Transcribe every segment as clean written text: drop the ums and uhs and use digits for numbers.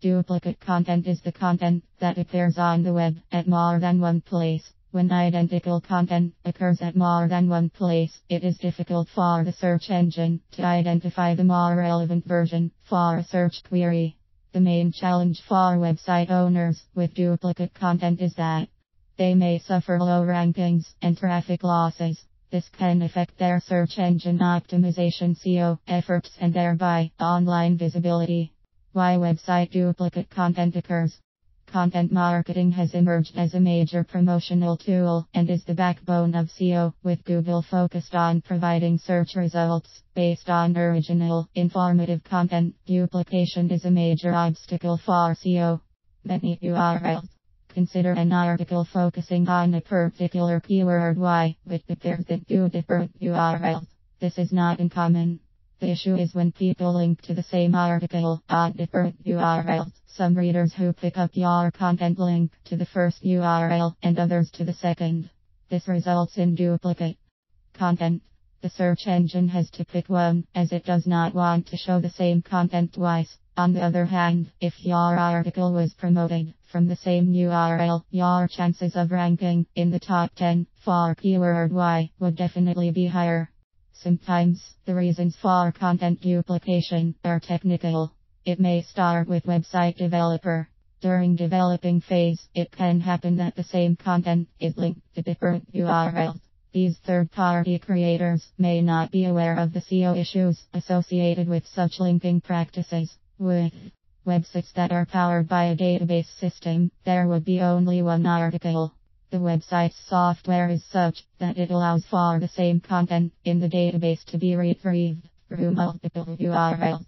Duplicate content is the content that appears on the web at more than one place. When identical content occurs at more than one place, it is difficult for the search engine to identify the more relevant version for a search query. The main challenge for website owners with duplicate content is that they may suffer low rankings and traffic losses. This can affect their search engine optimization (SEO) efforts and thereby online visibility. Why website duplicate content occurs. Content marketing has emerged as a major promotional tool and is the backbone of SEO, with Google focused on providing search results based on original, informative content. Duplication is a major obstacle for SEO. Many URLs. Consider an article focusing on a particular keyword Y, which appears in two different URLs. This is not uncommon. The issue is when people link to the same article on different URLs. Some readers who pick up your content link to the first URL and others to the second. This results in duplicate content. The search engine has to pick one, as it does not want to show the same content twice. On the other hand, if your article was promoted from the same URL, your chances of ranking in the top 10 for keyword Y would definitely be higher. Sometimes, the reasons for content duplication are technical. It may start with website developer. During developing phase, it can happen that the same content is linked to different URLs. These third-party creators may not be aware of the SEO issues associated with such linking practices. With websites that are powered by a database system, there would be only one article. The website's software is such that it allows for the same content in the database to be retrieved through multiple URLs.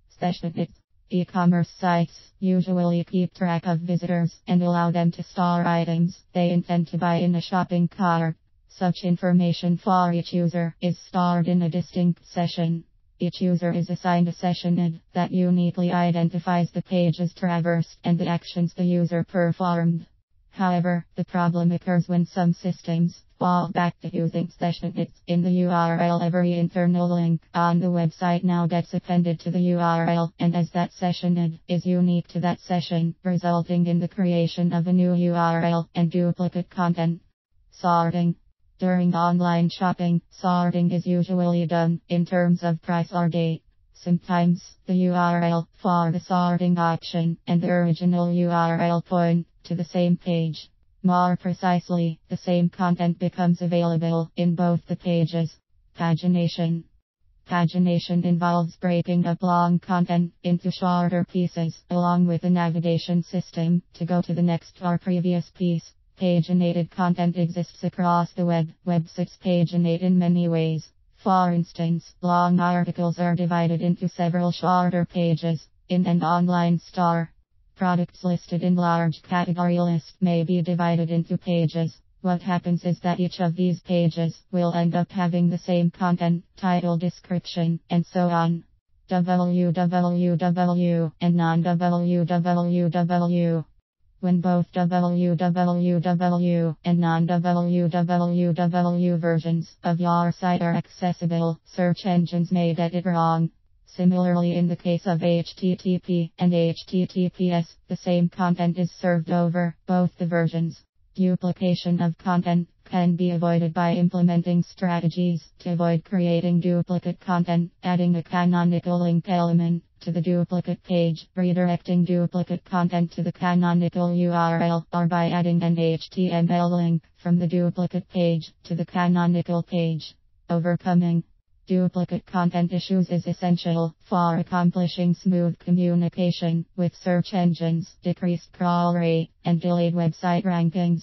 Specifics. E-commerce sites usually keep track of visitors and allow them to store items they intend to buy in a shopping cart. Such information for each user is stored in a distinct session. Each user is assigned a session ID that uniquely identifies the pages traversed and the actions the user performed. However, the problem occurs when some systems fall back to using session IDs in the URL. Every internal link on the website now gets appended to the URL, and as that session ID is unique to that session, resulting in the creation of a new URL and duplicate content. Sorting. During online shopping, sorting is usually done in terms of price or date. Sometimes, the URL for the sorting option and the original URL point to the same page. More precisely, the same content becomes available in both the pages. Pagination. Pagination involves breaking up long content into shorter pieces, along with a navigation system to go to the next or previous piece. Paginated content exists across the web. Websites paginate in many ways. For instance, long articles are divided into several shorter pages. In an online store, products listed in large category lists may be divided into pages. What happens is that each of these pages will end up having the same content, title, description, and so on. www and non-www. When both www and non-www versions of your site are accessible, search engines may get it wrong. Similarly, in the case of HTTP and HTTPS, the same content is served over both the versions. Duplication of content can be avoided by implementing strategies to avoid creating duplicate content, adding a canonical link element to the duplicate page, redirecting duplicate content to the canonical URL, or by adding an HTML link from the duplicate page to the canonical page. Overcoming duplicate content issues is essential for accomplishing smooth communication with search engines, decreased crawl rate, and delayed website rankings.